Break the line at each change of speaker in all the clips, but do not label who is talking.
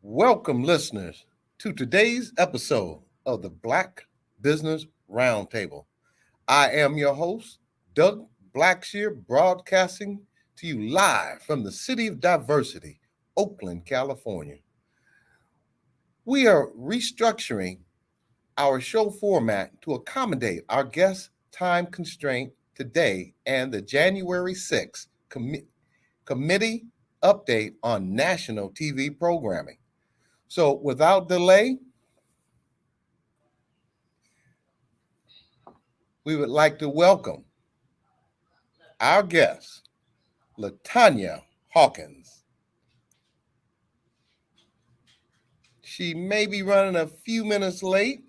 Welcome, listeners, to today's episode of the Black Business Roundtable. I am your host, Doug Blacksher, broadcasting to you live from the city of Diversity, Oakland, California. We are restructuring our show format to accommodate our guest time constraint today and the January 6th committee update on national TV programming. So without delay, we would like to welcome our guest, LaTanya Hawkins. She may be running a few minutes late.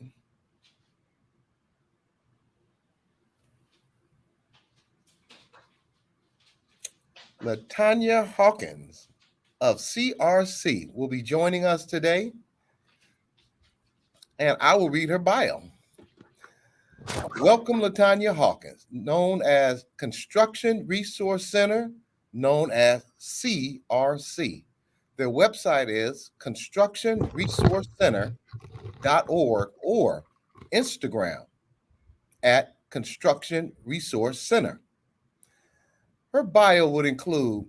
LaTanya Hawkins of CRC will be joining us today, and I will read her bio. Welcome, LaTanya Hawkins, known as Construction Resource Center, known as CRC. Their website is constructionresourcecenter.org or Instagram at Construction Resource Center. Her bio would include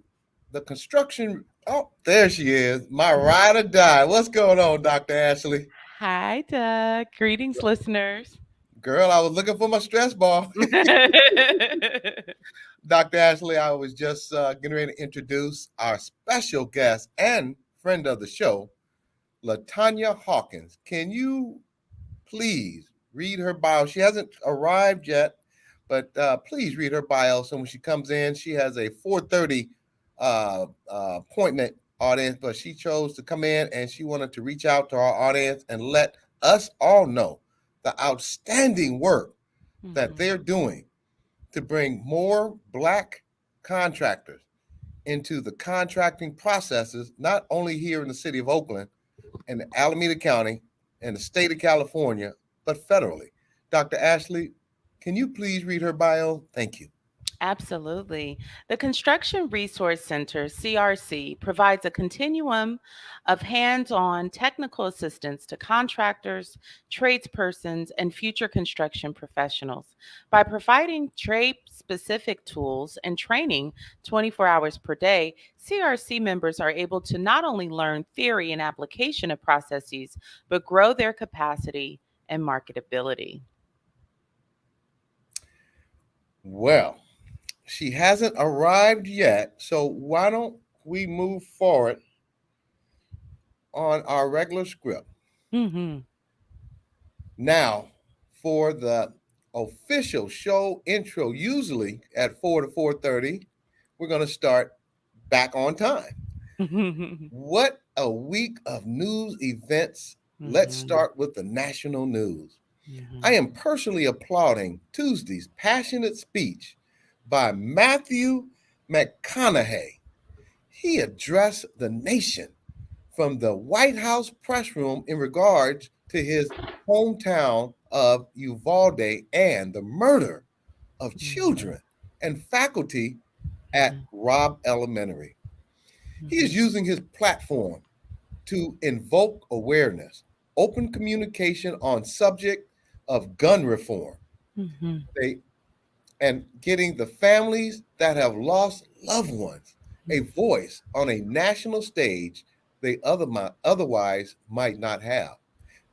the construction. Oh, there she is, my ride or die. What's going on, Dr. Ashley?
Hi, Doug. Greetings, listeners.
Girl, I was looking for my stress ball. Dr. Ashley, I was just getting ready to introduce our special guest and friend of the show, LaTanya Hawkins. Can you please read her bio? She hasn't arrived yet, but please read her bio. So when she comes in, she has a 4:30 appointment audience, but she chose to come in and she wanted to reach out to our audience and let us all know the outstanding work that they're doing to bring more Black contractors into the contracting processes, not only here in the city of Oakland and Alameda County and the state of California, but federally. Dr. Ashley, can you please read her bio? Thank you.
Absolutely. The Construction Resource Center, CRC, provides a continuum of hands on technical assistance to contractors, tradespersons, and future construction professionals. By providing trade specific tools and training 24 hours per day, CRC members are able to not only learn theory and application of processes, but grow their capacity and marketability.
Well, she hasn't arrived yet, so why don't we move forward on our regular script?
Mm-hmm.
Now, for the official show intro, usually at 4 to 4:30, we're going to start back on time. What a week of news events. Let's start with the national news. I am personally applauding Tuesday's passionate speech by Matthew McConaughey. He addressed the nation from the White House press room in regards to his hometown of Uvalde and the murder of children and faculty at Robb Elementary. He is using his platform to invoke awareness, open communication on subject of gun reform. They and getting the families that have lost loved ones a voice on a national stage they otherwise might not have.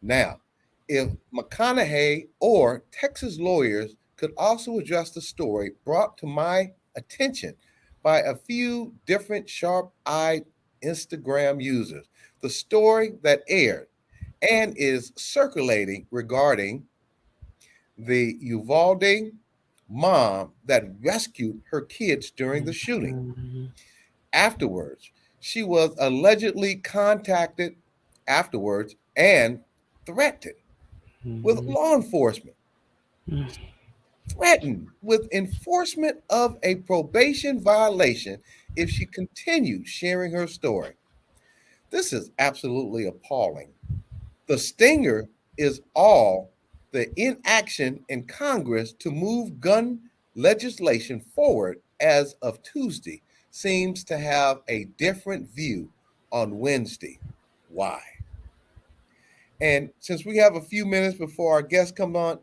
Now, if McConaughey or Texas lawyers could also address the story brought to my attention by a few different sharp-eyed Instagram users, the story that aired and is circulating regarding the Uvalde mom that rescued her kids during the shooting. Afterwards, she was allegedly contacted afterwards and threatened with law enforcement, threatened with enforcement of a probation violation if she continued sharing her story. This is absolutely appalling. The stinger is all the inaction in Congress to move gun legislation forward as of Tuesday seems to have a different view on Wednesday. why. And since we have a few minutes before our guest come on,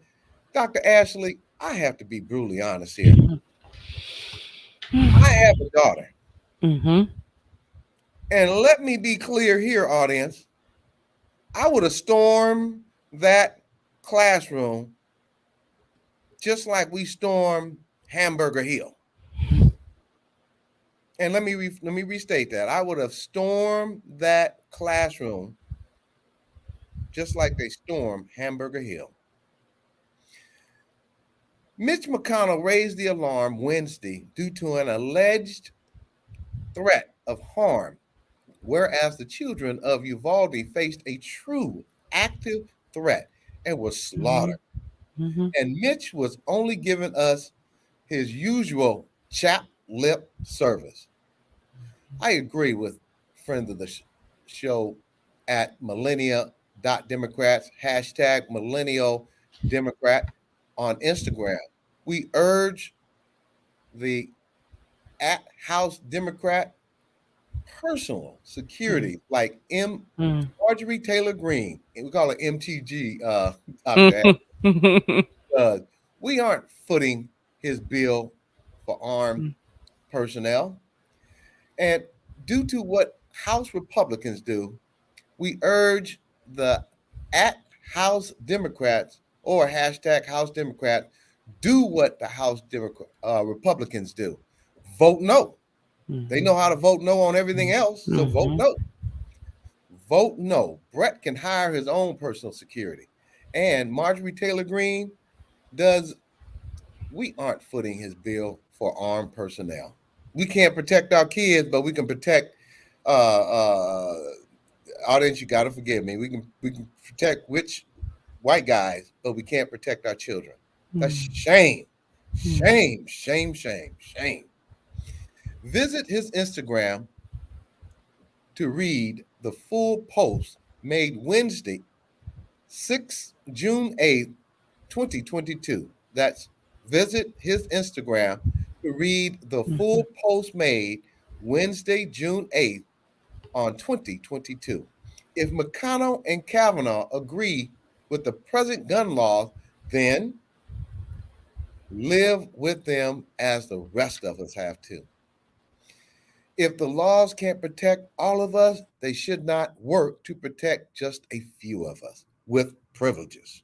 Dr. Ashley, I have to be brutally honest here. I have a daughter.
Mm-hmm.
And let me be clear here, audience. I would have stormed that classroom just like we stormed Hamburger Hill. And let me restate that. I would have stormed that classroom just like they stormed Hamburger Hill. Mitch McConnell raised the alarm Wednesday due to an alleged threat of harm, whereas the children of Uvalde faced a true active threat and were slaughtered.
Mm-hmm.
And Mitch was only giving us his usual chap lip service. I agree with friend of the show at millennia.democrats, hashtag millennial Democrat on Instagram. We urge the at House Democrat personal security like Marjorie Taylor Greene. We call it MTG, Dr. We aren't footing his bill for armed personnel. And due to what House Republicans do, we urge the at House Democrats or hashtag House Democrats do what the House Republicans do. Vote no. They know how to vote no on everything else, so vote no. Vote no. Brett can hire his own personal security. And Marjorie Taylor Greene we aren't footing his bill for armed personnel. We can't protect our kids, but we can protect audience, you gotta forgive me. We can protect white guys, but we can't protect our children. That's shame. Shame, shame, shame, shame. Visit his Instagram to read the full post made Wednesday, June 8th, 2022. That's visit his Instagram to read the full post made Wednesday, June 8th on 2022. If McConnell and Kavanaugh agree with the present gun laws, then live with them as the rest of us have to. If the laws can't protect all of us, they should not work to protect just a few of us with privileges.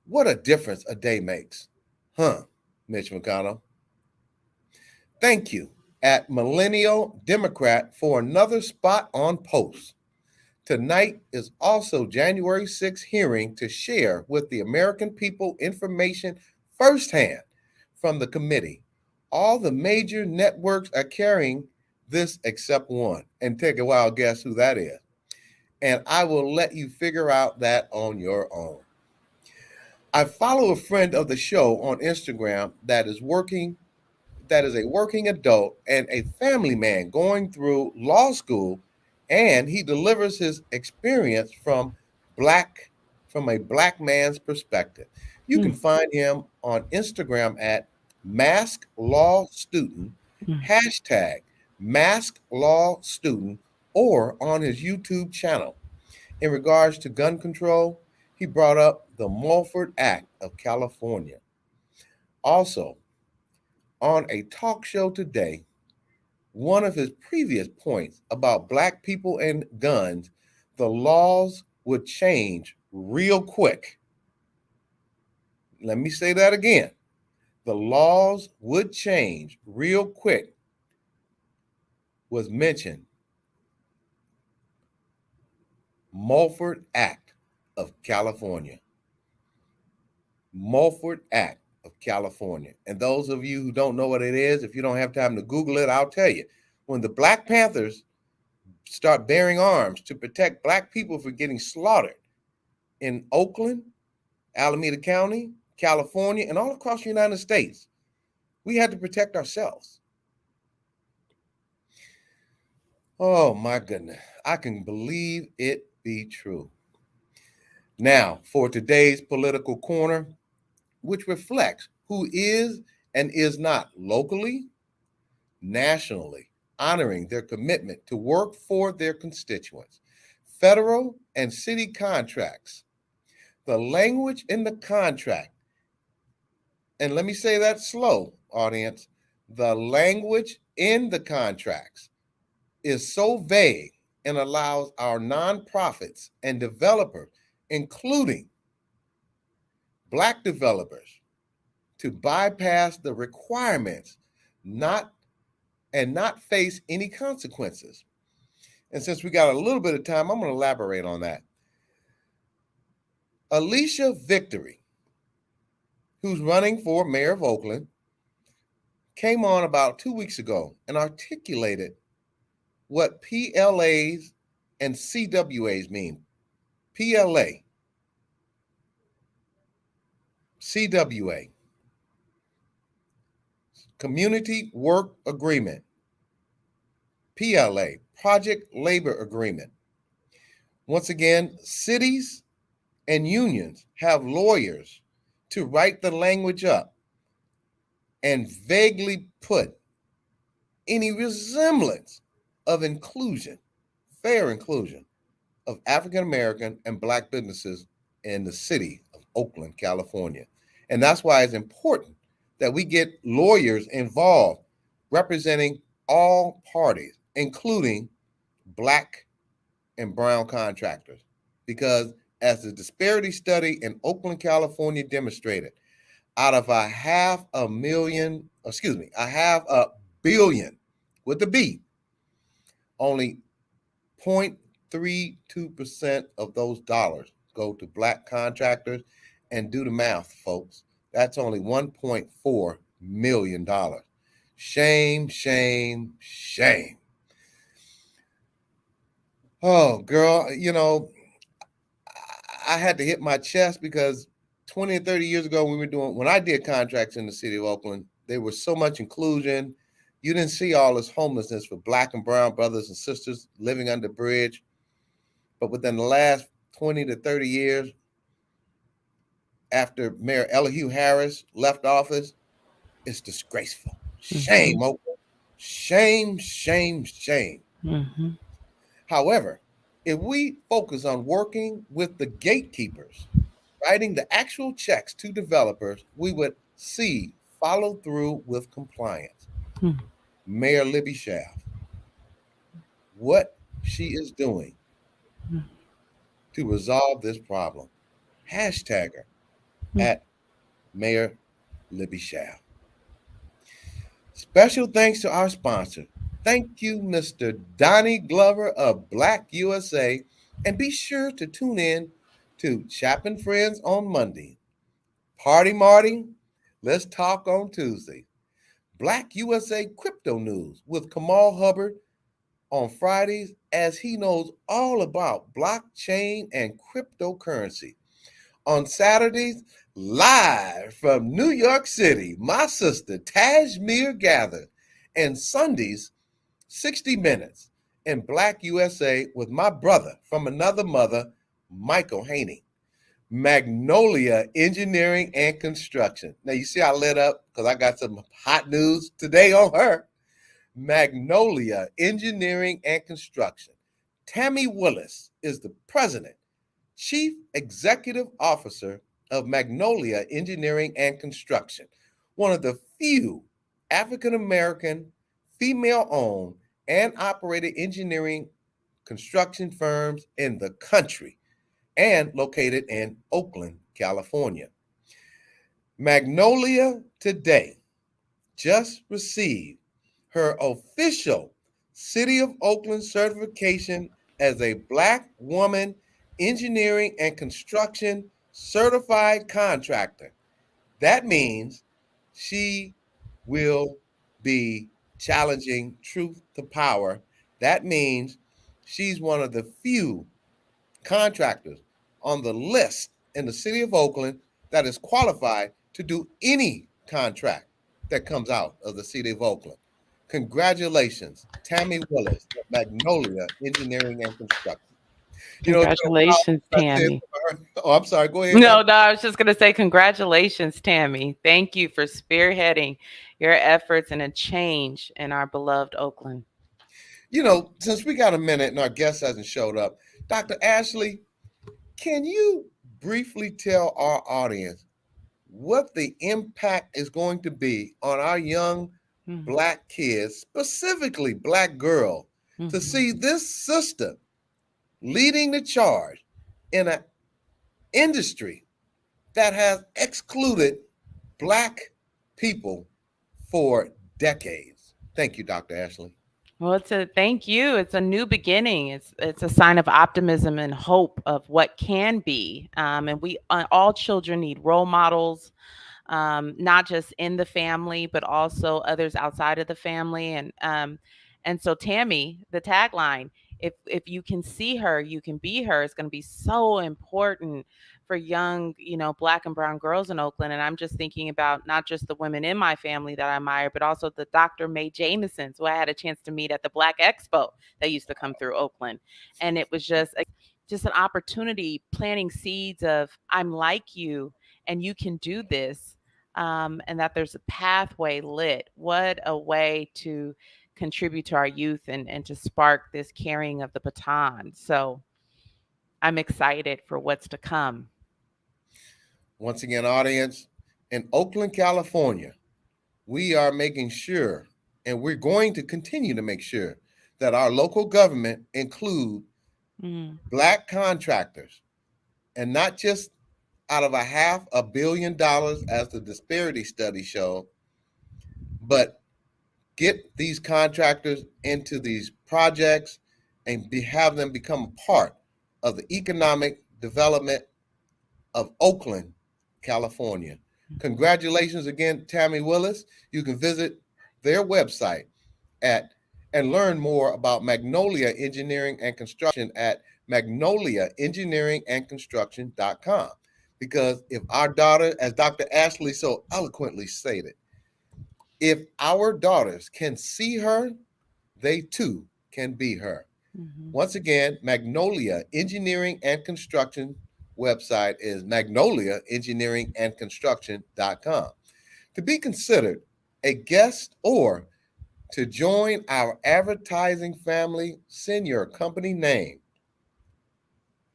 What a difference a day makes. Huh, Mitch McConnell? Thank you at Millennial Democrat for another spot on post. Tonight is also January 6th hearing to share with the American people information firsthand from the committee. All the major networks are carrying this except one. And take a wild guess who that is. And I will let you figure out that on your own. I follow a friend of the show on Instagram that is a working adult and a family man going through law school, and he delivers his experience from a black man's perspective. You can find him on Instagram at Mask Law Student, hashtag Mask Law Student, or on his YouTube channel. In regards to gun control, he brought up the Mulford Act of California. Also, on a talk show today, one of his previous points about black people and guns, the laws would change real quick. Let me say that again. The laws would change real quick was mentioned. Mulford Act of California. Mulford Act of California. And those of you who don't know what it is, if you don't have time to Google it, I'll tell you. When the Black Panthers start bearing arms to protect black people from getting slaughtered in Oakland, Alameda County, California, and all across the United States, we had to protect ourselves. Oh my goodness, I can believe it be true. Now, for today's political corner, which reflects who is and is not locally, nationally, honoring their commitment to work for their constituents. federal and city contracts. The language in the contract, and let me say that slow, audience, the language in the contracts is so vague and allows our nonprofits and developers, including Black developers, to bypass the requirements not face any consequences. And since we got a little bit of time, I'm going to elaborate on that. Alicia Victory, who's running for mayor of Oakland, came on about 2 weeks ago and articulated what PLAs and CWAs mean. PLA, CWA, Community Work Agreement. PLA, Project Labor Agreement. Once again, cities and unions have lawyers to write the language up and vaguely put any resemblance of inclusion, fair inclusion of African American and Black businesses in the city of Oakland, California. And that's why it's important that we get lawyers involved representing all parties, including Black and brown contractors. Because as the disparity study in Oakland, California demonstrated, out of a half a billion with a B, only 0.32% of those dollars go to Black contractors. And do the math, folks. That's only $1.4 million. Shame, shame, shame. Oh, girl, I had to hit my chest because 20 and 30 years ago, when I did contracts in the city of Oakland, there was so much inclusion. You didn't see all this homelessness for Black and brown brothers and sisters living under the bridge. But within the last 20 to 30 years, after Mayor Elihu Harris left office, it's disgraceful. Shame, Oakland. Shame, shame, shame.
Mm-hmm.
However, if we focus on working with the gatekeepers, writing the actual checks to developers, we would see follow through with compliance. Mayor Libby Schaaf, what she is doing to resolve this problem. Hashtag her at Mayor Libby Schaaf. Special thanks to our sponsor. Thank you, Mr. Donnie Glover of Black USA. And be sure to tune in to Chapin Friends on Monday. Party Marty, let's talk on Tuesday. Black USA Crypto News with Kamal Hubbard on Fridays, as he knows all about blockchain and cryptocurrency. On Saturdays, live from New York City, my sister Tajmir gathered. And Sundays, 60 Minutes in Black USA with my brother from another mother, Michael Haney. Magnolia Engineering and Construction. Now, you see I lit up because I got some hot news today on her. Magnolia Engineering and Construction. Tammy Willis is the president, chief executive officer of Magnolia Engineering and Construction, one of the few African-American, female-owned, and operated engineering construction firms in the country, and located in Oakland, California. Magnolia today just received her official City of Oakland certification as a Black woman engineering and construction certified contractor. That means she will be challenging truth to power. That means she's one of the few contractors on the list in the city of Oakland that is qualified to do any contract that comes out of the city of Oakland. Congratulations, Tammy Willis, Magnolia Engineering and Construction.
Congratulations, Tammy.
Oh, I'm sorry. Go ahead.
No, I was just going to say congratulations, Tammy. Thank you for spearheading your efforts and a change in our beloved Oakland.
Since we got a minute and our guest hasn't showed up, Dr. Ashley, can you briefly tell our audience what the impact is going to be on our young Black kids, specifically Black girls, to see this sister leading the charge in an industry that has excluded Black people for decades? Thank you, Dr. Ashley.
Well, thank you. It's a new beginning. It's a sign of optimism and hope of what can be. And we all children need role models, not just in the family, but also others outside of the family. And so Tammy, the tagline, if you can see her, you can be her, is going to be so important for young, Black and brown girls in Oakland. And I'm just thinking about not just the women in my family that I admire, but also the Dr. Mae Jamisons, who I had a chance to meet at the Black Expo that used to come through Oakland. And it was just an opportunity, planting seeds of I'm like you and you can do this, and that there's a pathway lit. What a way to contribute to our youth and to spark this carrying of the baton. So I'm excited for what's to come.
Once again, audience, in Oakland, California, we are making sure, and we're going to continue to make sure, that our local government include Black contractors, and not just out of $500 million as the disparity study showed, but get these contractors into these projects and have them become a part of the economic development of Oakland, California. Congratulations again, Tammy Willis. You can visit their website and learn more about Magnolia Engineering and Construction at magnoliaengineeringandconstruction.com. Because if our daughter, as Dr. Ashley so eloquently stated, if our daughters can see her, they too can be her. Once again, Magnolia Engineering and Construction website is magnoliaengineeringandconstruction.com. To be considered a guest or to join our advertising family, send your company name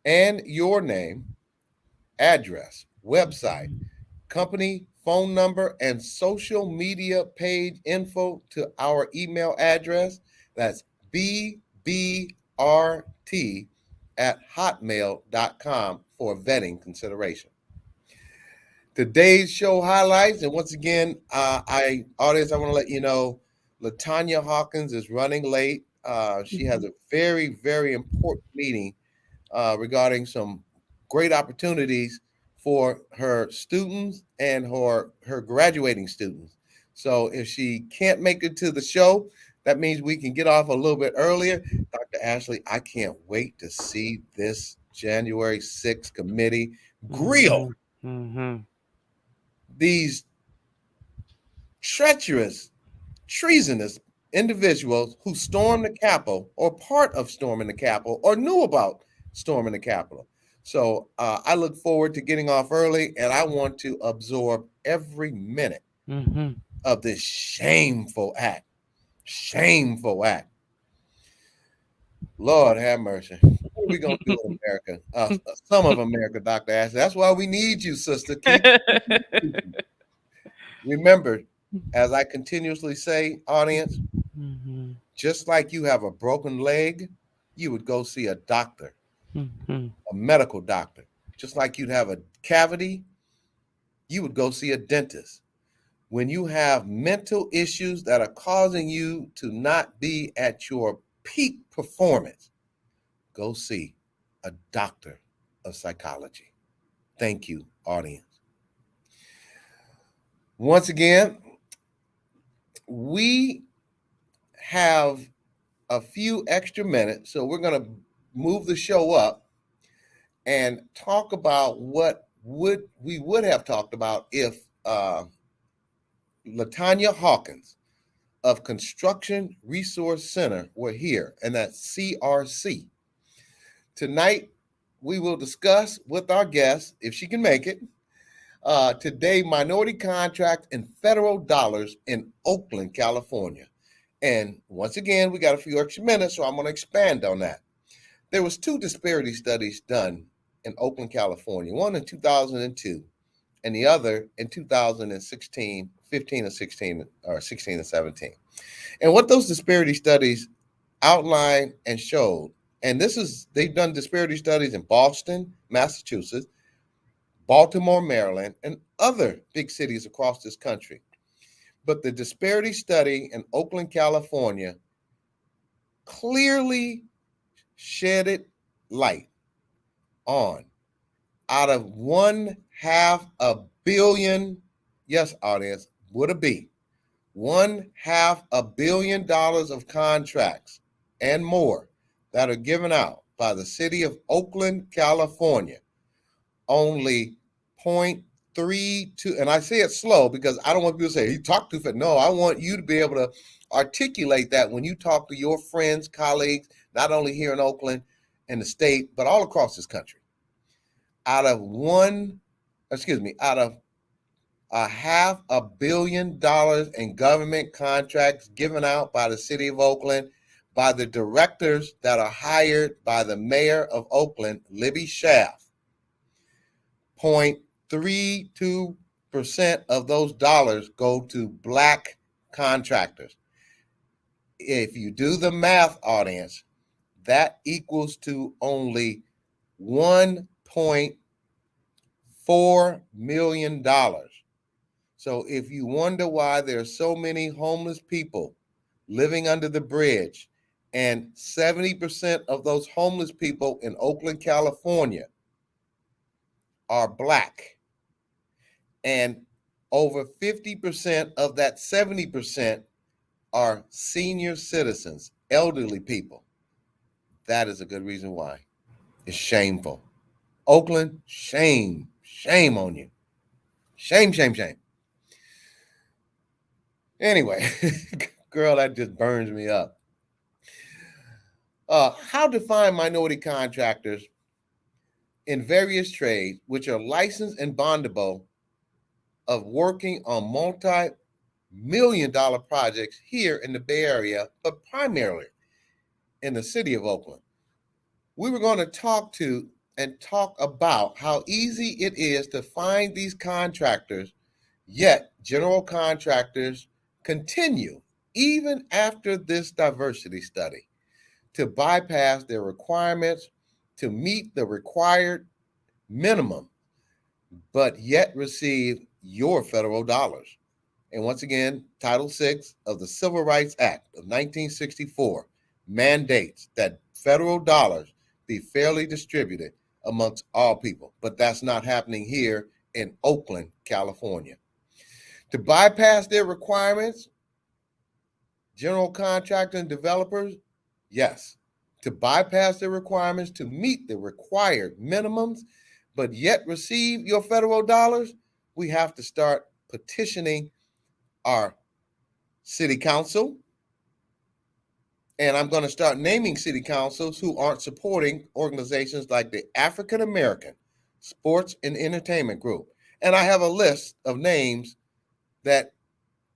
and your name, address, website, company phone number, and social media page info to our email address. That's bbrt@hotmail.com for vetting consideration. Today's show highlights, and once again, audience, I want to let you know, LaTanya Hawkins is running late. She has a very, very important meeting regarding some great opportunities for her students and her graduating students. So if she can't make it to the show, that means we can get off a little bit earlier. Dr. Ashley, I can't wait to see this January 6th committee grill these treacherous, treasonous individuals who stormed the Capitol, or part of storming the Capitol, or knew about storming the Capitol. So I look forward to getting off early, and I want to absorb every minute of this shameful act. Shameful act. Lord have mercy. What are we going to do in America? Some of America, Dr. Ashley. That's why we need you, sister. Remember, as I continuously say, audience, just like you have a broken leg, you would go see a doctor, a medical doctor. Just like you'd have a cavity, you would go see a dentist. When you have mental issues that are causing you to not be at your peak performance, go see a doctor of psychology. Thank you, audience. Once again, we have a few extra minutes, so we're going to move the show up and talk about what we would have talked about if LaTanya Hawkins of Construction Resource Center were here, and that's CRC. Tonight, we will discuss with our guest, if she can make it, today, minority contract and federal dollars in Oakland, California. And once again, we got a few extra minutes, so I'm going to expand on that. There was 2 disparity studies done in Oakland, California, one in 2002 and the other in 2016, 15 and 16, or 16 and 17. And what those disparity studies outlined and showed, and they've done disparity studies in Boston, Massachusetts, Baltimore, Maryland, and other big cities across this country. But the disparity study in Oakland, California clearly shedded light on, out of $1/2 billion, yes, audience, would it be $1/2 billion of contracts and more that are given out by the city of Oakland, California, only 0.32, and I say it slow because I don't want people to say, he talked too fast. No, I want you to be able to articulate that when you talk to your friends, colleagues, not only here in Oakland and the state, but all across this country. Out of $500 million in government contracts given out by the city of Oakland, by the directors that are hired by the mayor of Oakland, Libby Schaaf. 0.32% of those dollars go to Black contractors. If you do the math, audience, that equals to only $1.4 million. So if you wonder why there are so many homeless people living under the bridge, and 70% of those homeless people in Oakland, California are Black, and over 50% of that 70% are senior citizens, elderly people, that is a good reason why. It's shameful. Oakland, shame on you. Shame. Anyway, girl, that just burns me up. How define minority contractors in various trades, which are licensed and bondable, of working on multi-million-dollar projects here in the Bay Area, but primarily in the city of Oakland? We were going to talk about how easy it is to find these contractors, yet general contractors continue, even after this diversity study, to bypass their requirements to meet the required minimum, but yet receive your federal dollars. And once again, Title VI of the Civil Rights Act of 1964 mandates that federal dollars be fairly distributed amongst all people, but that's not happening here in Oakland, California. To bypass their requirements, general contractors and developers, yes, to bypass their requirements to meet the required minimums, but yet receive your federal dollars, we have to start petitioning our city council. And I'm going to start naming city councils who aren't supporting organizations like the African American Sports and Entertainment Group. And I have a list of names that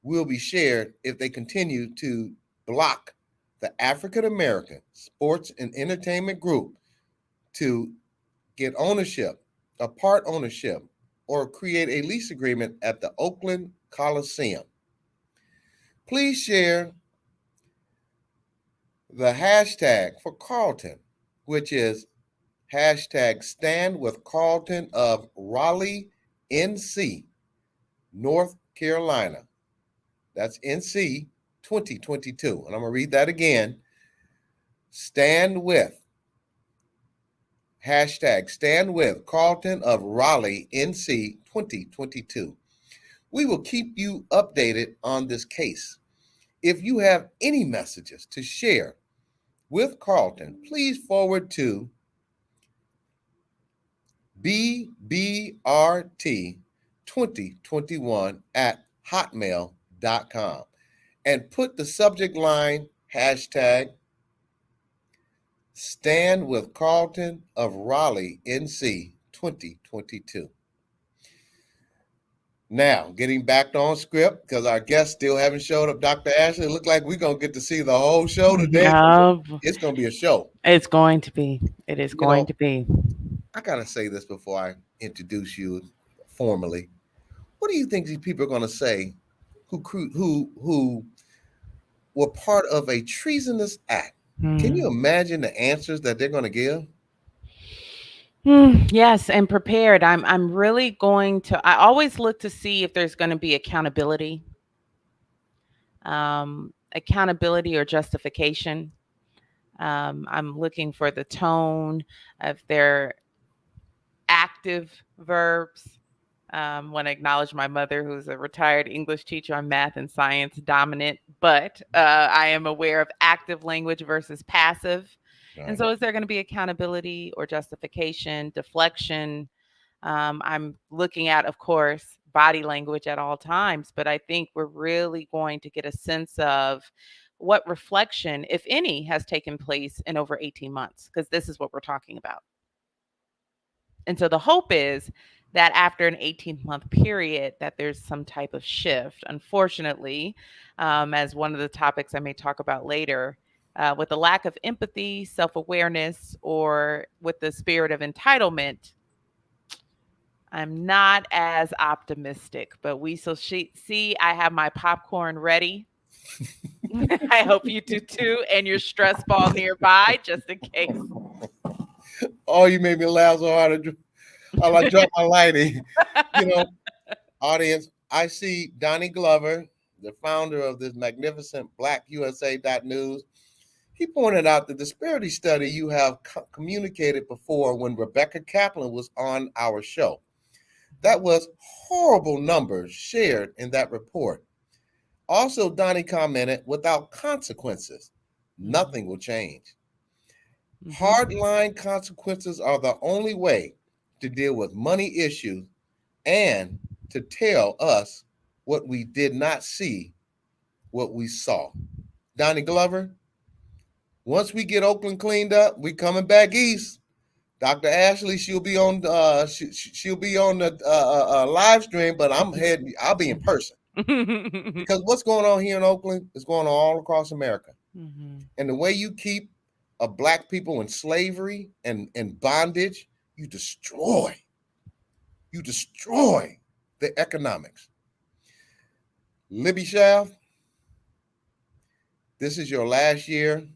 will be shared if they continue to block the African American Sports and Entertainment Group to get ownership, a part ownership, or create a lease agreement at the Oakland Coliseum. Please share the hashtag for Carlton, which is hashtag Stand with Carlton of Raleigh, NC, North Carolina. That's NC 2022. And I'm going to read that again. Stand with, hashtag Stand with Carlton of Raleigh, NC 2022. We will keep you updated on this case. If you have any messages to share with Carlton, please forward to bbrt2021@hotmail.com and put the subject line hashtag Stand with Carlton of Raleigh, NC 2022. Now, getting back on script because our guests still haven't showed up. Dr. Ashley, it looks like we're going to get to see the whole show today.
Oh,
It's going to be a show.
it's going to be. It is
You
going
know,
to be.
I got to say this before I introduce you formally. What do you think these people are going to say who were part of a treasonous act? Can you imagine the answers that they're going to give?
Yes, and prepared. I'm really going to. I always look to see if there's going to be accountability or justification. I'm looking for the tone of their active verbs. Want to acknowledge my mother, who's a retired English teacher on math and science dominant, but I am aware of active language versus passive. And
Right.
so, is there going to be accountability or justification, deflection? I'm looking at, of course, body language at all times, but I think we're really going to get a sense of what reflection, if any, has taken place in over 18 months, because this is what we're talking about. And so the hope is that after an 18-month period, that there's some type of shift. Unfortunately, as one of the topics I may talk about later, with the lack of empathy, self-awareness, or with the spirit of entitlement, I'm not as optimistic. But we shall see. I have my popcorn ready. I hope you do too, and your stress ball nearby, just in case.
Oh, you made me laugh so hard. I dropped my lighting. You know, audience, I see Donnie Glover, the founder of this magnificent BlackUSA.news. He pointed out the disparity study you have communicated before when Rebecca Kaplan was on our show. That was horrible numbers shared in that report. Also, Donnie commented, without consequences, nothing will change. Hardline consequences are the only way to deal with money issues and to tell us what we did not see, what we saw. Donnie Glover, once we get Oakland cleaned up, we coming back east. Dr. Ashley, she'll be on she'll be on the live stream, but I'll be in person because what's going on here in Oakland is going on all across America. And the way you keep black people in slavery and bondage, you destroy the economics. Libby Shaft, this is your last year,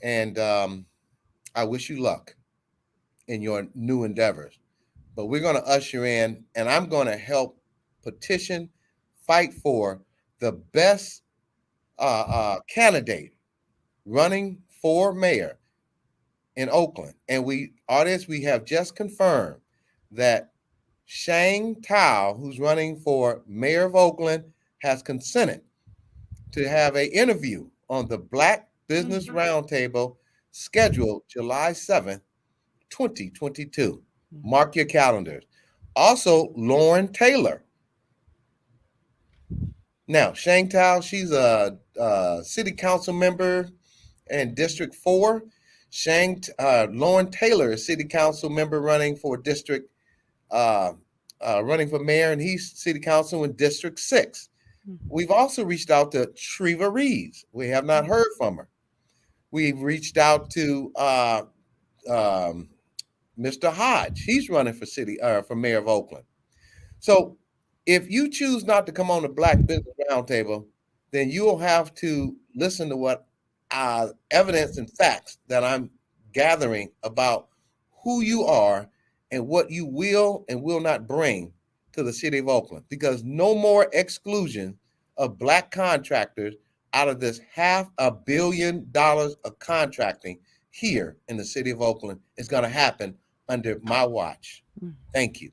and I wish you luck in your new endeavors. But we're going to usher in, and I'm going to help petition, fight for the best candidate running for mayor in Oakland. And we have just confirmed that Shang Tao, who's running for mayor of Oakland, has consented to have an interview on the Black Business Roundtable scheduled July 7th, 2022. Mark your calendars. Also, Lauren Taylor. Now, Shang Tao, she's a city council member in District 4. Lauren Taylor is city council member running for running for mayor, and he's city council in District 6. We've also reached out to Treva Reeves. We have not heard from her. We've reached out to Mr. Hodge. He's running for mayor of Oakland. So if you choose not to come on the Black Business Roundtable, then you'll have to listen to what evidence and facts that I'm gathering about who you are and what you will and will not bring to the city of Oakland, because no more exclusion of Black contractors out of this $500 million of contracting here in the city of Oakland is going to happen under my watch. Thank you.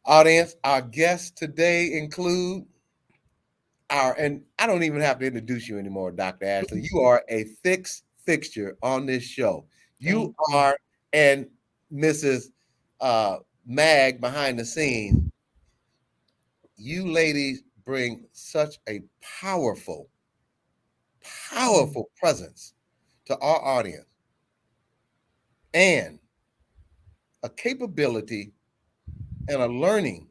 Audience, our guests today include and I don't even have to introduce you anymore, Dr. Ashley. You are a fixture on this show. You are, and Mrs. Mag behind the scenes, you ladies bring such a powerful presence to our audience and a capability and a learning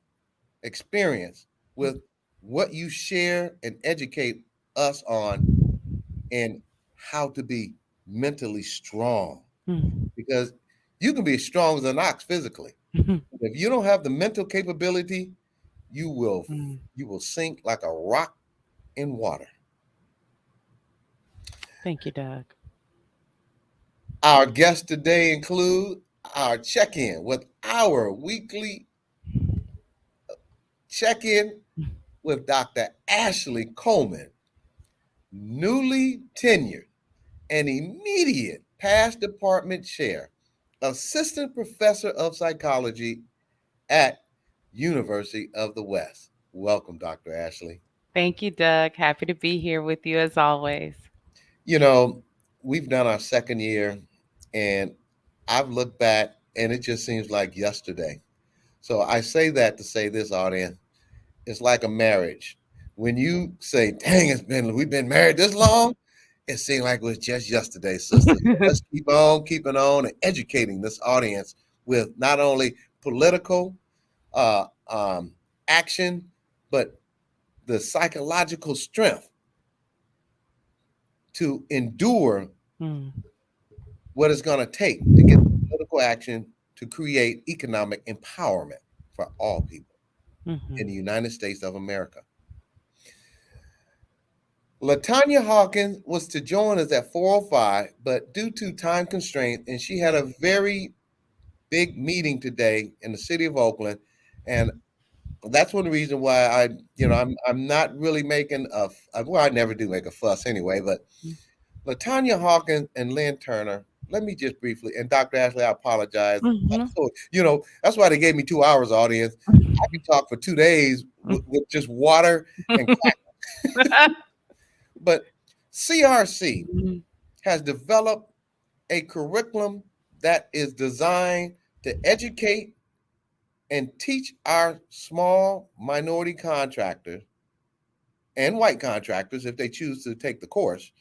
experience with what you share and educate us on and how to be mentally strong.
Mm.
Because you can be as strong as an ox physically. If you don't have the mental capability, you will
Mm.
you will sink like a rock in water.
Thank you, Doug.
Our guests today include our check-in with our weekly check-in with Dr. Ashley Coleman, newly tenured and immediate past department chair, assistant professor of psychology at University of the West. Welcome, Dr. Ashley.
Thank you, Doug. Happy to be here with you as always.
You know, we've done our second year, and I've looked back, and it just seems like yesterday. So I say that to say this, audience, it's like a marriage. When you say, dang, we've been married this long, it seemed like it was just yesterday, sister. So let's keep on keeping on and educating this audience with not only political uh, um, action, but the psychological strength to endure
Mm.
what it's going to take to get political action to create economic empowerment for all people
Mhm.
in the United States of America. LaTanya Hawkins was to join us at 4:05, but due to time constraints, and she had a very big meeting today in the city of Oakland, and that's one reason why I'm not really making well, I never do make a fuss anyway, but LaTanya Hawkins and Lynn Turner. Let me just briefly, and Dr. Ashley, I apologize.
Mhm.
So, that's why they gave me 2 hours, audience. I can talk for 2 days with just water and but CRC
Mhm.
has developed a curriculum that is designed to educate and teach our small minority contractors and white contractors, if they choose to take the course,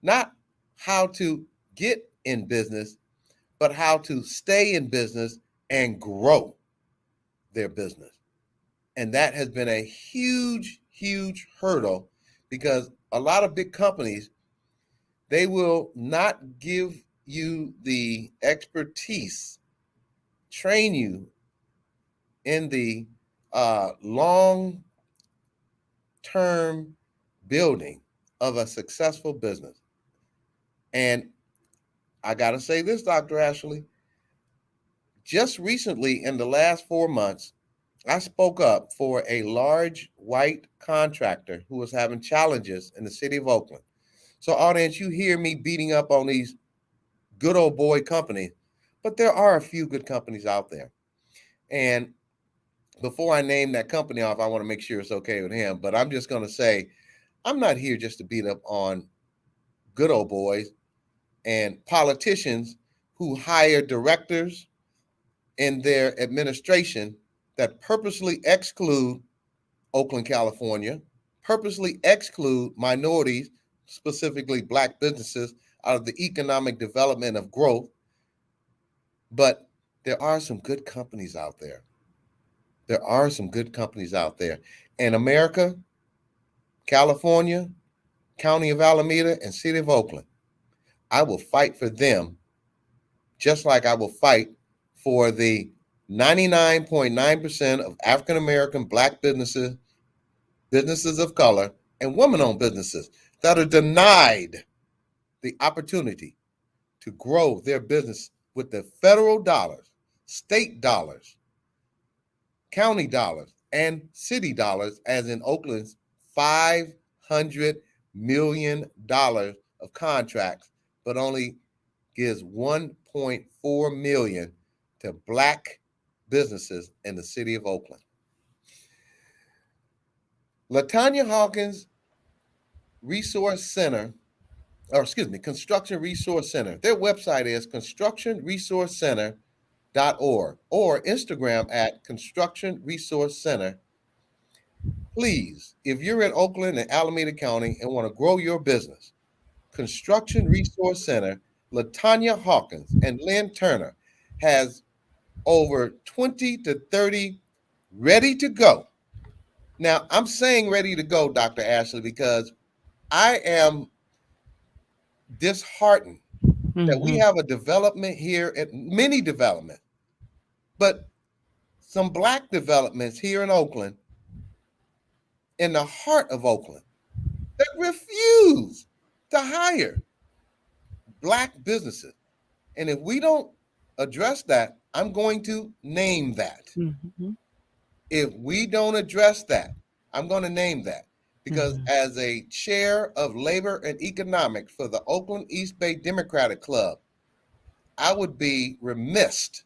not how to get in business, but how to stay in business and grow their business. And that has been a huge, huge hurdle because a lot of big companies, they will not give you the expertise, train you in the long term building of a successful business. And I got to say this, Dr. Ashley, just recently in the last 4 months, I spoke up for a large white contractor who was having challenges in the city of Oakland. So, audience, you hear me beating up on these good old boy companies, but there are a few good companies out there. And before I name that company off, I want to make sure it's okay with him. But I'm just going to say, I'm not here just to beat up on good old boys and politicians who hire directors in their administration that purposely exclude Oakland, California, purposely exclude minorities, specifically Black businesses, out of the economic development of growth. But there are some good companies out there. There are some good companies out there. In America, California, County of Alameda, and City of Oakland, I will fight for them just like I will fight for the 99.9% of African American Black businesses, businesses of color, and women owned businesses that are denied the opportunity to grow their business with the federal dollars, state dollars, county dollars, and city dollars, as in Oakland's $500 million of contracts, but only gives 1.4 million to Black businesses in the city of Oakland. LaTanya Hawkins Resource Center, or excuse me, Construction Resource Center. Their website is constructionresourcecenter.org or Instagram at Construction Resource Center. Please, if you're in Oakland and Alameda County and want to grow your business, Construction Resource Center, LaTanya Hawkins and Lynn Turner has over 20 to 30 ready to go. Now, I'm saying ready to go, Dr. Ashley, because I am disheartened that we
Mhm.
have a development here, at many developments, but some Black developments here in Oakland, in the heart of Oakland, that refuse to hire Black businesses. And if we don't address that, I'm going to name that.
Mhm.
If we don't address that, I'm going to name that. Because
Mhm.
as a chair of labor and economics for the Oakland East Bay Democratic Club, I would be remiss,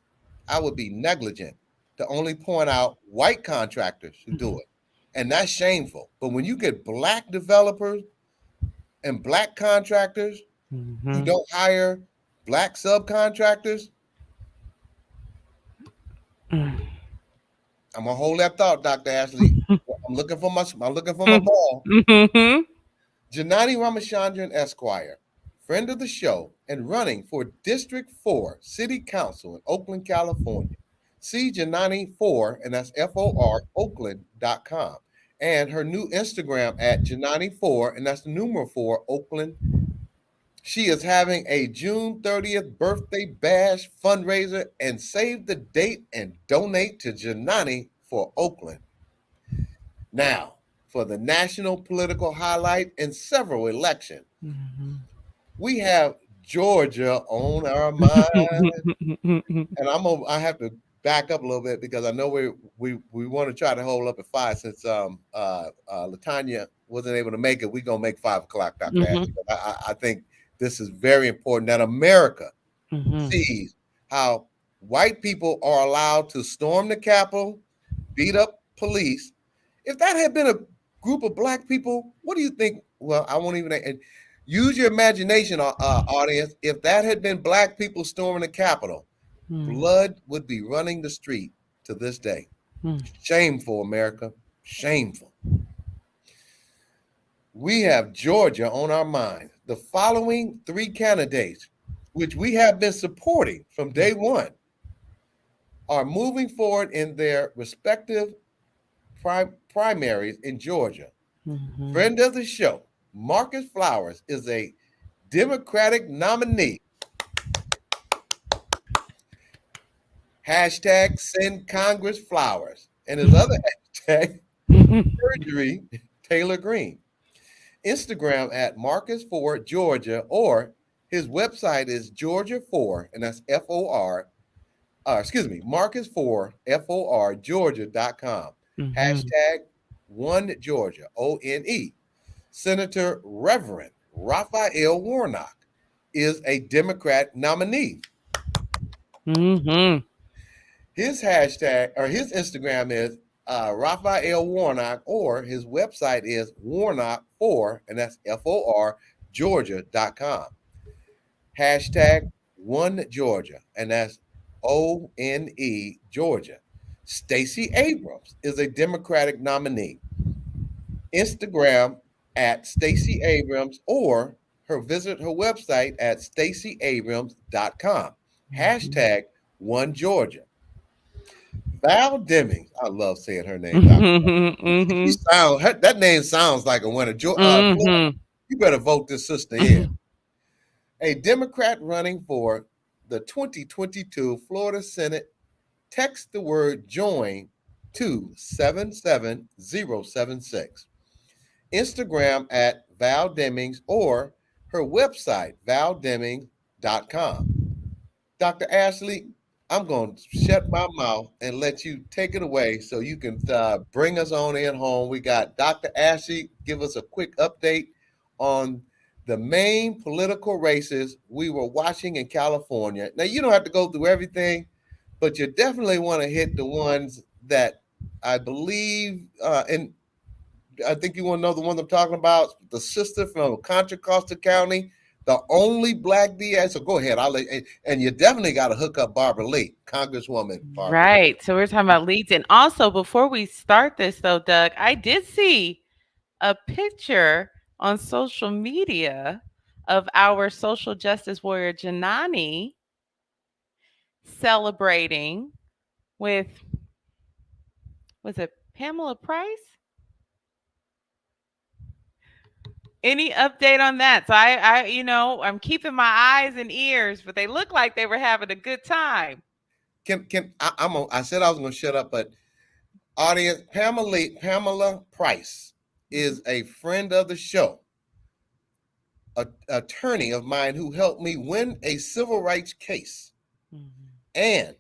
I would be negligent to only point out white contractors who do it. And that's shameful. But when you get Black developers and Black contractors who
Mhm.
don't hire Black subcontractors,
Mhm.
I'm gonna hold that thought, Dr. Ashley. I'm looking for my ball.
Mhm.
Janani Ramachandran Esquire, friend of the show and running for District 4 City Council in Oakland, California. See Janani 4, and that's FOR, Oakland.com. And her new Instagram at Janani 4, and that's the numeral 4, Oakland. She is having a June 30th birthday bash fundraiser, and save the date and donate to Janani for Oakland. Now, for the national political highlight in several elections,
Mhm.
we have Georgia on our mind.
Mhm.
And I have to back up a little bit because I know we want to try to hold up at 5 since LaTanya wasn't able to make it. We're gonna make 5 o'clock, Dr.
Mhm.
Ashley. I think this is very important that America
Mhm.
sees how white people are allowed to storm the Capitol, beat up police. If that had been a group of Black people, what do you think? Well, I won't even use your imagination, audience. If that had been Black people storming the Capitol,
Mhm.
blood would be running the street to this day. Shameful, America. Shameful. We have Georgia on our mind. The following three candidates, which we have been supporting from day one, are moving forward in their respective primaries in Georgia.
Mhm.
Friend of the show, Marcus Flowers, is a Democratic nominee. Hashtag send Congress flowers. And his other hashtag, surgery Taylor Green. Instagram at Marcus for Georgia, or his website is Georgia 4, and that's FOR, Marcus for FOR Georgia.com.
Mhm.
Hashtag one Georgia, ONE. Senator Reverend Raphael Warnock is a Democrat nominee.
Mhm.
His hashtag or his Instagram is Raphael Warnock, or his website is Warnock4, and that's FOR Georgia.com. Hashtag one Georgia, and that's ONE Georgia. Stacey Abrams is a Democratic nominee. Instagram at Stacey Abrams, or visit her website at stacyabrams.com.
Mhm.
Hashtag one Georgia. Val Demings. I love saying her name, Doctor.
Mhm.
That name sounds like a winner. Florida,
Mhm.
you better vote this sister in. A Democrat running for the 2022 Florida Senate. Text the word join to 77076. Instagram at Val Demings, or her website, valdemings.com. Dr. Ashley, I'm going to shut my mouth and let you take it away so you can bring us on in home. We got Dr. Ashley give us a quick update on the main political races we were watching in California. Now, you don't have to go through everything, but you definitely want to hit the ones that I believe, and I think you want to know the one I'm talking about, the sister from Contra Costa County, the only Black DA. So go ahead. And you definitely got to hook up Barbara Lee, Congresswoman Barbara Lee.
Right. So we're talking about leads. And also, before we start this, though, Doug, I did see a picture on social media of our social justice warrior, Janani, celebrating with Was it Pamela Price? Any update on that? So I'm keeping my eyes and ears, but they look like they were having a good time.
I said I was gonna shut up, but audience, Pamela Price is a friend of the show, a attorney of mine who helped me win a civil rights case.
Mm-hmm.
And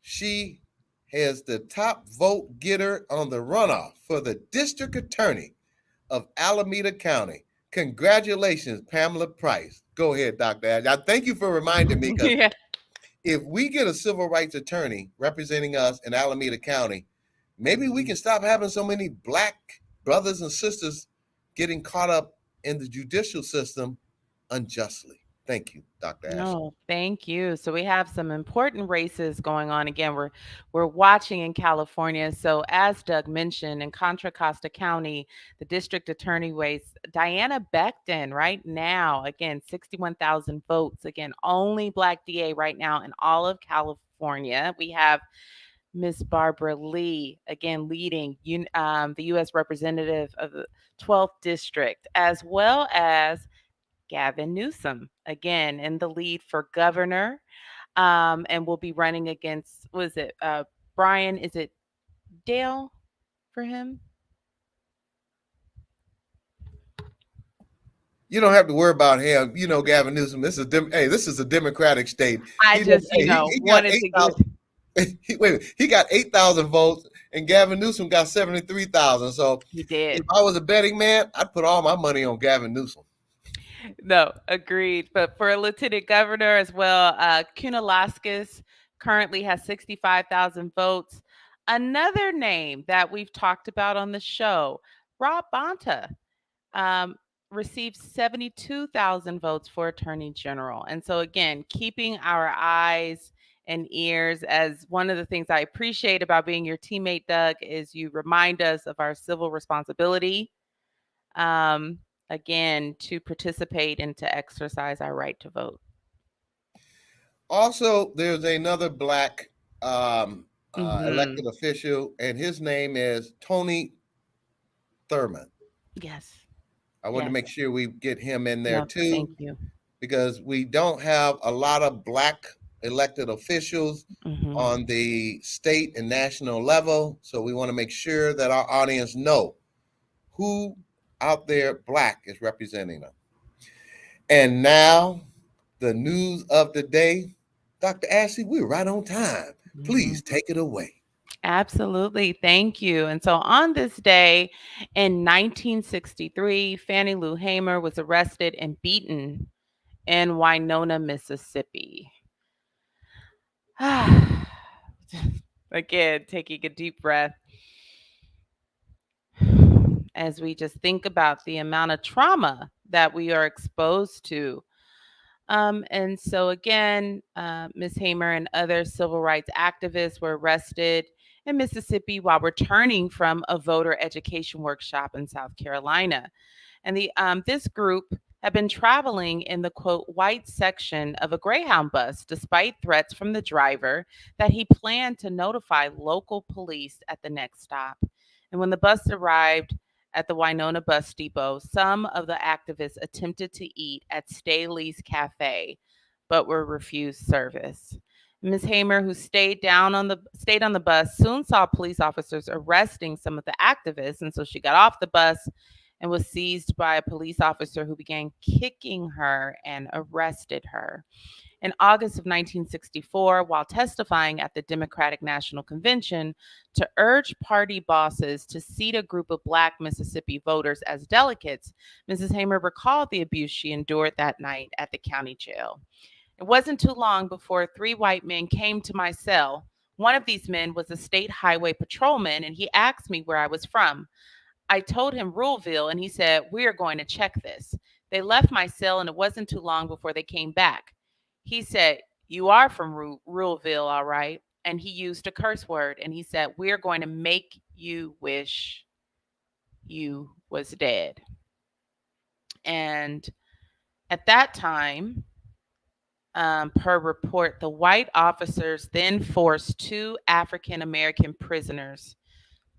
she has the top vote getter on the runoff for the district attorney of Alameda County. Congratulations, Pamela Price. Go ahead, Dr. Ash. I thank you for reminding me, because
Yeah.
if we get a civil rights attorney representing us in Alameda County, maybe we can stop having so many Black brothers and sisters getting caught up in the judicial system unjustly. Thank you, Dr. Ashley.
No, thank you. So we have some important races going on. Again, we're watching in California. So as Doug mentioned, in Contra Costa County, the district attorney race, Diana Becton right now, again, 61,000 votes. Again, only Black DA right now in all of California. We have Miss Barbara Lee, again, leading the U.S. representative of the 12th district, as well as Gavin Newsom, again, in the lead for governor, and will be running against, was it Brian? Is it Dale for him?
You don't have to worry about him. You know, Gavin Newsom. This is a Democratic state.
I just,
He got
wanted
eight
to get.
thousand. He got 8,000 votes, and Gavin Newsom got 73,000. So,
He did.
if I was a betting man, I'd put all my money on Gavin Newsom.
No, agreed. But for a lieutenant governor as well, Kunalaskis currently has 65,000 votes. Another name that we've talked about on the show, Rob Bonta, um, received 72,000 votes for attorney general. And so, again, keeping our eyes and ears, as one of the things I appreciate about being your teammate, Doug, is you remind us of our civil responsibility. Again, to participate and to exercise our right to vote.
Also, there's another Black
Mm-hmm.
elected official, and his name is Tony Thurmond.
Yes.
I wanted to
Yes.
make sure we get him in there
No, thank
too,
you.
because we don't have a lot of Black elected officials
Mm-hmm.
on the state and national level. So we want to make sure that our audience know who out there Black is representing them. And now, the news of the day. Dr. Ashley, we're right on time.
Mm-hmm.
Please take it away.
Absolutely. Thank you. And so on this day in 1963, Fannie Lou Hamer was arrested and beaten in Winona, Mississippi. Again, taking a deep breath as we just think about the amount of trauma that we are exposed to. And so, again, Ms. Hamer and other civil rights activists were arrested in Mississippi while returning from a voter education workshop in South Carolina. And this group had been traveling in the quote white section of a Greyhound bus despite threats from the driver that he planned to notify local police at the next stop. And when the bus arrived at the Winona bus depot, some of the activists attempted to eat at Staley's Cafe, but were refused service. Ms. Hamer, who stayed on the bus, soon saw police officers arresting some of the activists, and so she got off the bus and was seized by a police officer who began kicking her and arrested her. In August of 1964, while testifying at the Democratic National Convention to urge party bosses to seat a group of Black Mississippi voters as delegates, Mrs. Hamer recalled the abuse she endured that night at the county jail. It wasn't too long before three white men came to my cell. One of these men was a state highway patrolman, and he asked me where I was from. I told him Ruleville, and he said, "We are going to check this." They left my cell, and it wasn't too long before they came back. He said, "You are from Ruleville, all right." And he used a curse word, and he said, "We're going to make you wish you was dead." And at that time, Per report, the white officers then forced two African American prisoners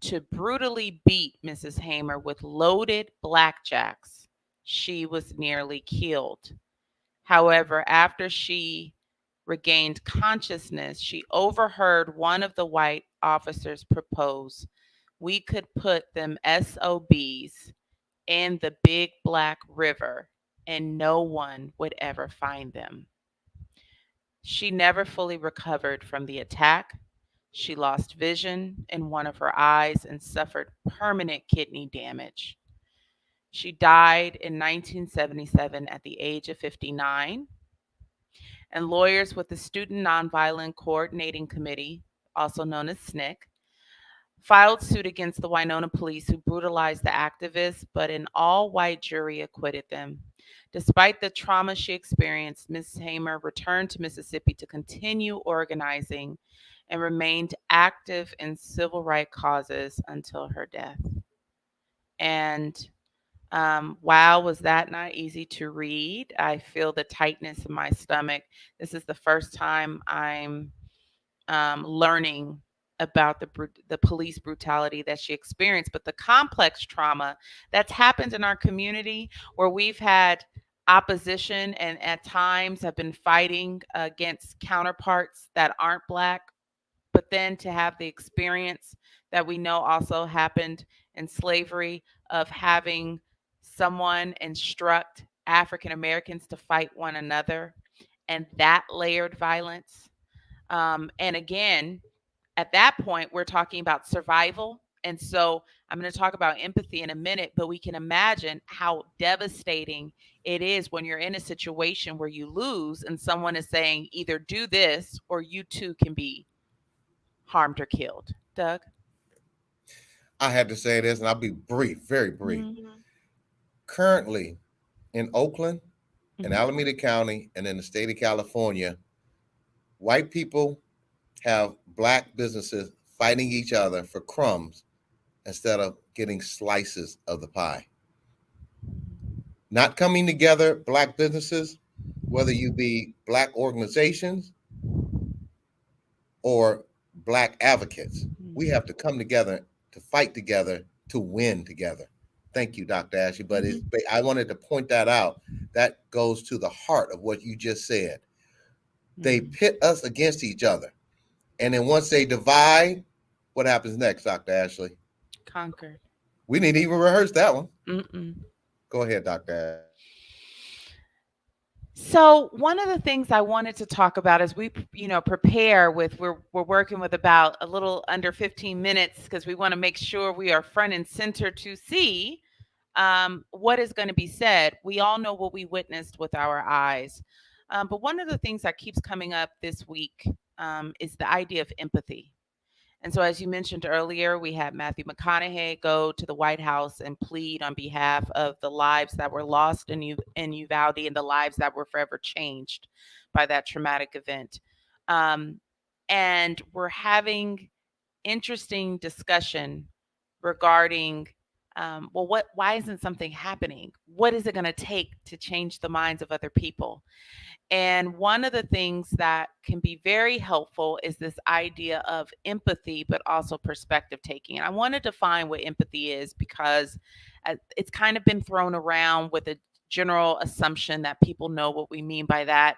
to brutally beat Mrs. Hamer with loaded blackjacks. She was nearly killed. However, after she regained consciousness, she overheard one of the white officers propose, "We could put them SOBs in the big black river and no one would ever find them." She never fully recovered from the attack. She lost vision in one of her eyes and suffered permanent kidney damage. She died in 1977 at the age of 59. And lawyers with the Student Nonviolent Coordinating Committee, also known as SNCC, filed suit against the Winona police who brutalized the activists, but an all white jury acquitted them. Despite the trauma she experienced, Ms. Hamer returned to Mississippi to continue organizing and remained active in civil rights causes until her death. And wow, was that not easy to read? I feel the tightness in my stomach. This is the first time I'm learning about the police brutality that she experienced, but the complex trauma that's happened in our community where we've had opposition and at times have been fighting against counterparts that aren't Black, but then to have the experience that we know also happened in slavery of having someone instruct African Americans to fight one another and that layered violence. And again, at that point, we're talking about survival. And so I'm going to talk about empathy in a minute, but we can imagine how devastating it is when you're in a situation where you lose and someone is saying either do this or you too can be harmed or killed. Doug?
I had to say this, and I'll be brief, very brief.
Mm-hmm.
Currently, in Oakland, in
Mm-hmm.
Alameda County, and in the state of California, white people have black businesses fighting each other for crumbs instead of getting slices of the pie. Not coming together, black businesses, whether you be black organizations or black advocates, we have to come together to fight together to win together. Thank you, Dr. Ashley. But I wanted to point that out. That goes to the heart of what you just said. They pit us against each other. And then once they divide, what happens next, Dr. Ashley?
Conquered.
We didn't even rehearse that one.
Mm-mm.
Go ahead, Dr. Ashley.
So one of the things I wanted to talk about as we, prepare with, we're working with about a little under 15 minutes because we want to make sure we are front and center to see what is going to be said. We all know what we witnessed with our eyes. But one of the things that keeps coming up this week is the idea of empathy. And so, as you mentioned earlier, we had Matthew McConaughey go to the White House and plead on behalf of the lives that were lost in Uvalde and the lives that were forever changed by that traumatic event. And we're having interesting discussion regarding, why isn't something happening? What is it going to take to change the minds of other people? And one of the things that can be very helpful is this idea of empathy, but also perspective taking. And I want to define what empathy is because it's kind of been thrown around with a general assumption that people know what we mean by that.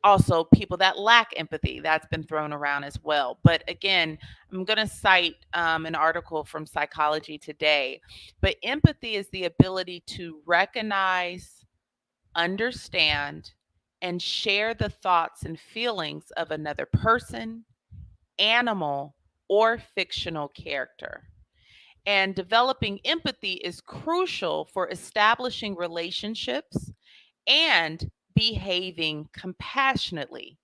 Also, people that lack empathy, that's been thrown around as well. But again, I'm going to cite an article from Psychology Today. But empathy is the ability to recognize, understand, and share the thoughts and feelings of another person, animal, or fictional character. And developing empathy is crucial for establishing relationships and behaving compassionately.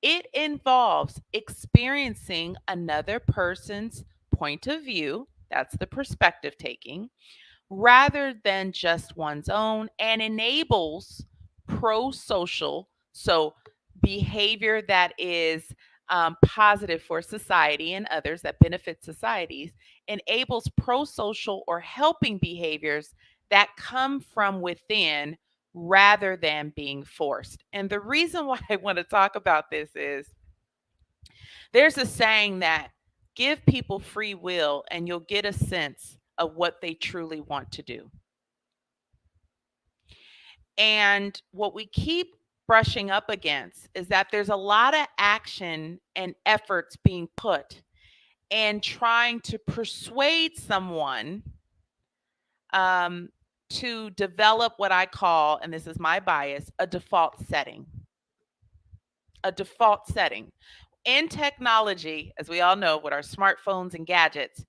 It involves experiencing another person's point of view, that's the perspective taking, rather than just one's own, and enables pro social, so behavior that is positive for society and others that benefit societies, enables pro social or helping behaviors that come from within rather than being forced. And the reason why I want to talk about this is there's a saying that give people free will and you'll get a sense of what they truly want to do. And what we keep brushing up against is that there's a lot of action and efforts being put and trying to persuade someone um, to develop what I call, and this is my bias, a default setting. A default setting. In technology, as we all know, with our smartphones and gadgets,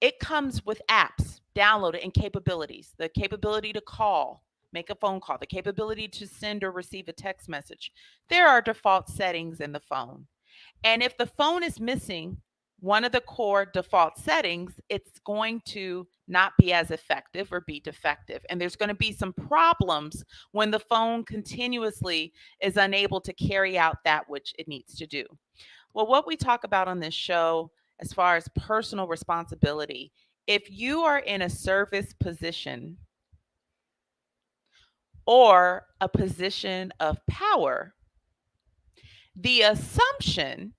it comes with apps downloaded and capabilities. The capability to call, make a phone call, the capability to send or receive a text message. There are default settings in the phone. And if the phone is missing one of the core default settings, it's going to not be as effective or be defective. And there's going to be some problems when the phone continuously is unable to carry out that which it needs to do. Well, what we talk about on this show, as far as personal responsibility, if you are in a service position or a position of power, the assumption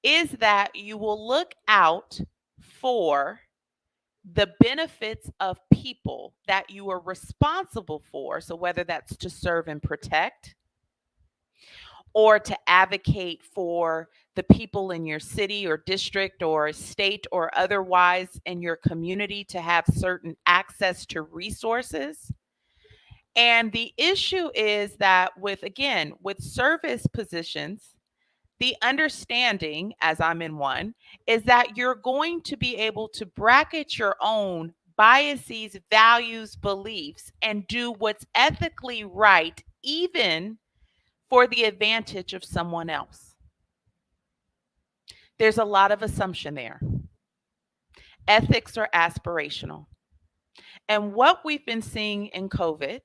is that you will look out for the benefits of people that you are responsible for. So, whether that's to serve and protect, or to advocate for the people in your city or district or state or otherwise in your community to have certain access to resources. And the issue is that with service positions, the understanding, as I'm in one, is that you're going to be able to bracket your own biases, values, beliefs, and do what's ethically right, even for the advantage of someone else. There's a lot of assumption there. Ethics are aspirational. And what we've been seeing in COVID,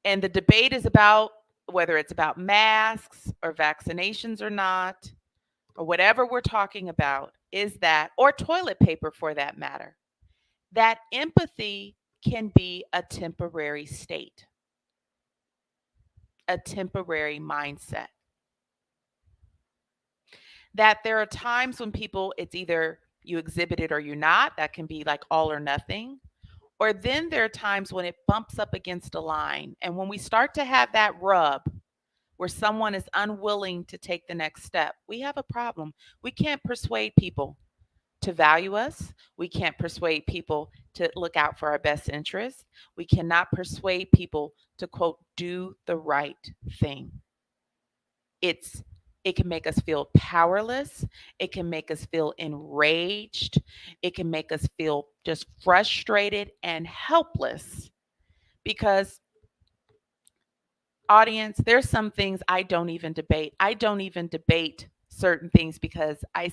and the debate is about whether it's about masks or vaccinations or not, or whatever we're talking about, is that, or toilet paper for that matter, that empathy can be a temporary state, a temporary mindset. That there are times when people, it's either you exhibit it or you're not, that can be like all or nothing. Or then there are times when it bumps up against a line. And when we start to have that rub where someone is unwilling to take the next step, we have a problem. We can't persuade people to value us. We can't persuade people to look out for our best interests. We cannot persuade people to, quote, do the right thing. It can make us feel powerless. It can make us feel enraged. It can make us feel just frustrated and helpless because, audience, there's some things I don't even debate. I don't even debate certain things because I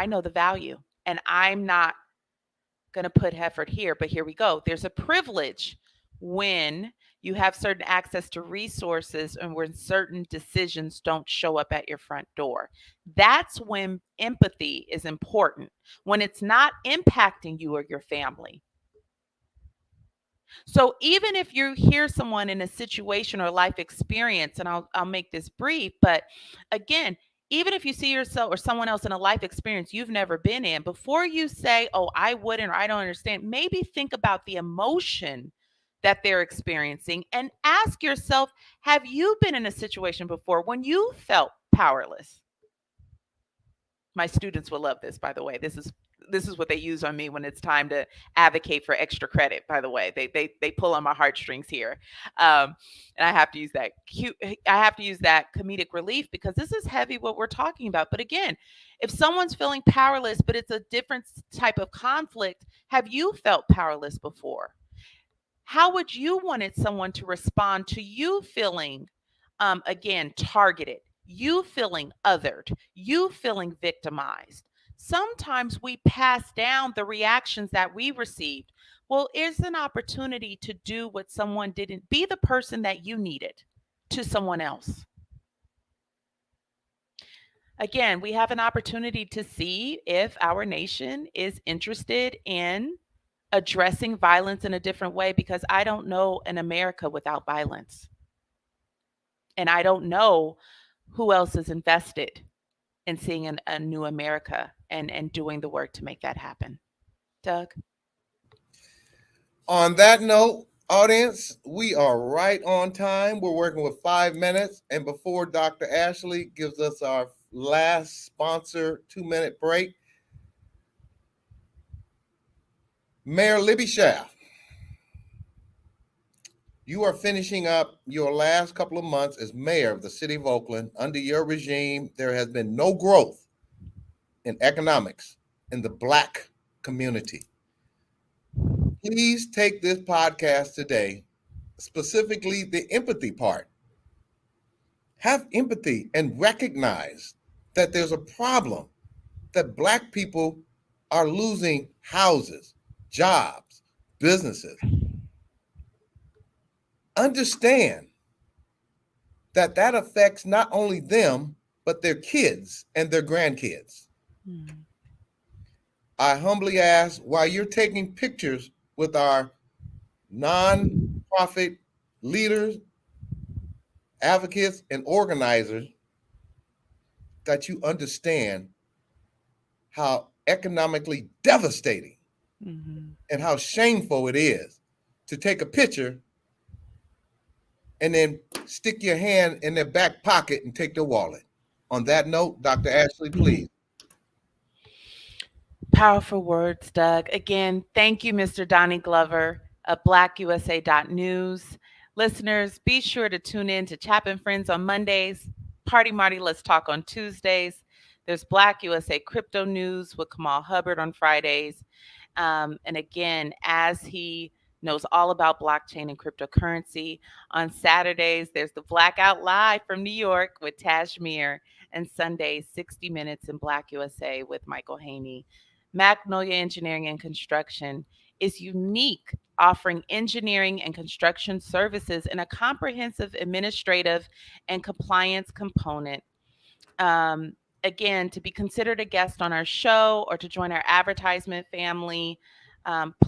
know the value and I'm not going to put effort here, but here we go. There's a privilege when you have certain access to resources and when certain decisions don't show up at your front door. That's when empathy is important, when it's not impacting you or your family. So even if you hear someone in a situation or life experience, and I'll make this brief, but again, even if you see yourself or someone else in a life experience you've never been in, before you say, oh, I wouldn't, or I don't understand, maybe think about the emotion that they're experiencing and ask yourself, have you been in a situation before when you felt powerless? My students will love this, by the way. This is what they use on me when it's time to advocate for extra credit. By the way, they pull on my heartstrings here, and I have to use that cute. I have to use that comedic relief because this is heavy what we're talking about. But again, if someone's feeling powerless, but it's a different type of conflict, have you felt powerless before? How would you wanted someone to respond to you feeling, again, targeted? You feeling othered, you feeling victimized. Sometimes we pass down the reactions that we received. Well, it's an opportunity to do what someone didn't, be the person that you needed to someone else. Again, we have an opportunity to see if our nation is interested in addressing violence in a different way, because I don't know an America without violence. And I don't know who else is invested in seeing a new America and doing the work to make that happen. Doug?
On that note, audience, we are right on time. We're working with 5 minutes. And before Dr. Ashley gives us our last sponsor 2-minute break, Mayor Libby Schaaf, you are finishing up your last couple of months as mayor of the city of Oakland. Under your regime, there has been no growth in economics in the Black community. Please take this podcast today, specifically the empathy part. Have empathy and recognize that there's a problem, that Black people are losing houses, jobs, businesses. Understand that that affects not only them, but their kids and their grandkids. I humbly ask, while you're taking pictures with our nonprofit leaders, advocates, and organizers, that you understand how economically devastating and how shameful it is to take a picture and then stick your hand in their back pocket and take their wallet. On that note, Dr. Ashley, please.
Powerful words, Doug. Again, thank you, Mr. Donnie Glover of blackusa.news. Listeners, be sure to tune in to Chapin Friends on Mondays, Party Marty Let's Talk on Tuesdays. There's Black USA Crypto News with Kamal Hubbard on Fridays. And again, as he knows all about blockchain and cryptocurrency, on Saturdays, there's the Blackout Live from New York with Tashmir, and Sundays, 60 Minutes in Black USA with Michael Haney. Magnolia Engineering and Construction is unique, offering engineering and construction services in a comprehensive administrative and compliance component. Again, to be considered a guest on our show or to join our advertisement family,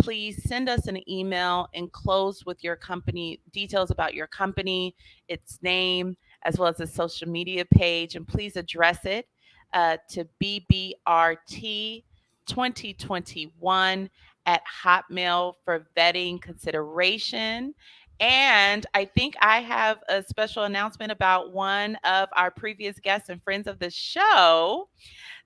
please send us an email enclosed with your company details about your company, its name, as well as a social media page, and please address it to BBRT2021 at Hotmail for vetting consideration. And I think I have a special announcement about one of our previous guests and friends of the show.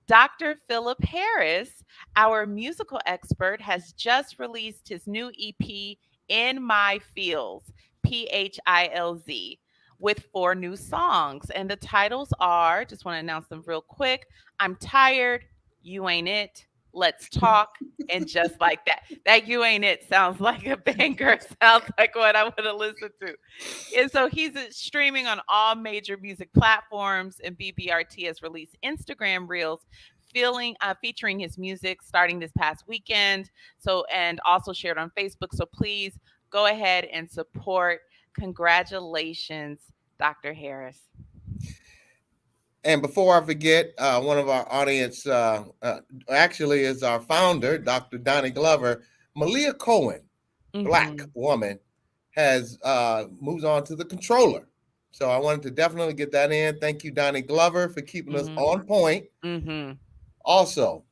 Dr. Philip Harris, our musical expert, has just released his new EP, In My Fields, PHILZ, with 4 new songs. And the titles are, just want to announce them real quick: I'm Tired, You Ain't It, Let's Talk, and Just Like That. That You Ain't It sounds like a banger. Sounds like what I want to listen to. And so he's streaming on all major music platforms, and BBRT has released Instagram Reels featuring his music starting this past weekend. So, and also shared on Facebook. So please go ahead and support. Congratulations, Dr. Harris.
And before I forget, one of our audience actually is our founder, Dr. Donnie Glover. Malia Cohen, Black woman, has moves on to the controller. So I wanted to definitely get that in. Thank you, Donnie Glover, for keeping us on point. Also,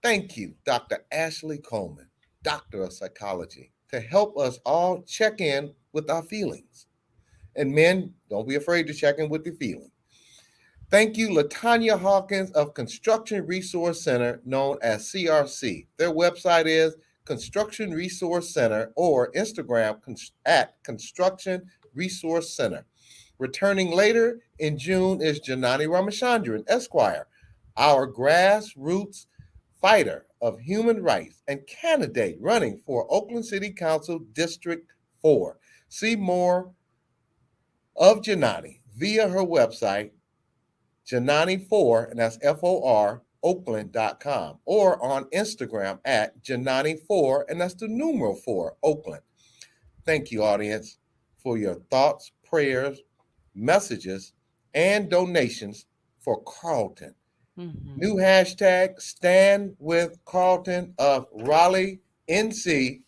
thank you, Dr. Ashley Coleman, Doctor of Psychology, to help us all check in with our feelings. And men, don't be afraid to check in with your feelings. Thank you, LaTanya Hawkins of Construction Resource Center, known as CRC. Their website is Construction Resource Center, or Instagram at Construction Resource Center. Returning later in June is Janani Ramachandran, Esquire, our grassroots fighter of human rights and candidate running for Oakland City Council District 4. See more of Janani via her website, Janani4, and that's FOR, Oakland.com, or on Instagram at Janani4, and that's the numeral 4, Oakland. Thank you, audience, for your thoughts, prayers, messages, and donations for Carlton. New hashtag, Stand with Carlton of Raleigh, NC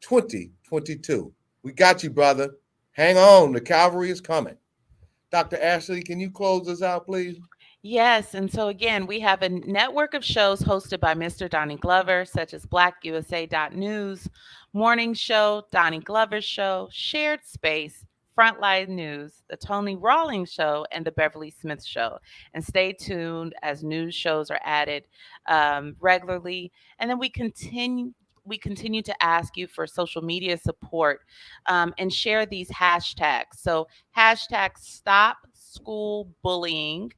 2022. We got you, brother. Hang on. The cavalry is coming. Dr. Ashley, can you close us out, please?
Yes, and so again, we have a network of shows hosted by Mr. Donnie Glover, such as BlackUSA.News, Morning Show, Donnie Glover Show, Shared Space, Frontline News, The Tony Rawlings Show, and The Beverly Smith Show. And stay tuned as news shows are added regularly. And then we continue to ask you for social media support and share these hashtags. So hashtag stop school bullying,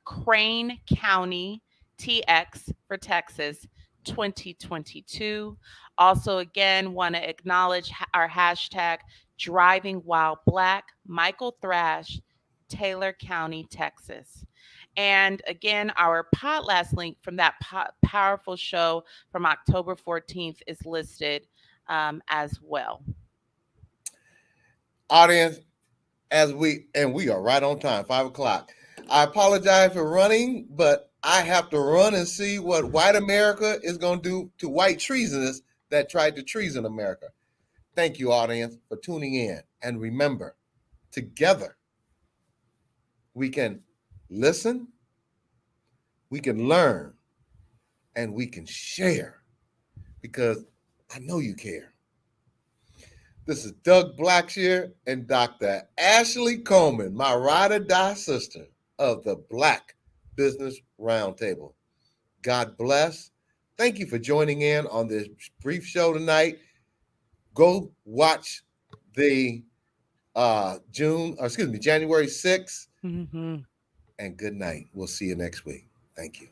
Crane County TX for Texas 2022. Also, again, want to acknowledge our hashtag driving while black, Michael Thrash, Taylor County, Texas. And again, our podcast link from that powerful show from October 14th is listed as well.
Audience, we are right on time, 5 o'clock. I apologize for running, but I have to run and see what white America is going to do to white treasoners that tried to treason America. Thank you, audience, for tuning in. And remember, together, we can listen, we can learn, and we can share, because I know you care. This is Doug Blacksher and Dr. Ashley Coleman, my ride or die sister of the Black Business Roundtable. God bless. Thank you for joining in on this brief show tonight. Go watch the January 6th.
Mm-hmm.
And good night. We'll see you next week. Thank you.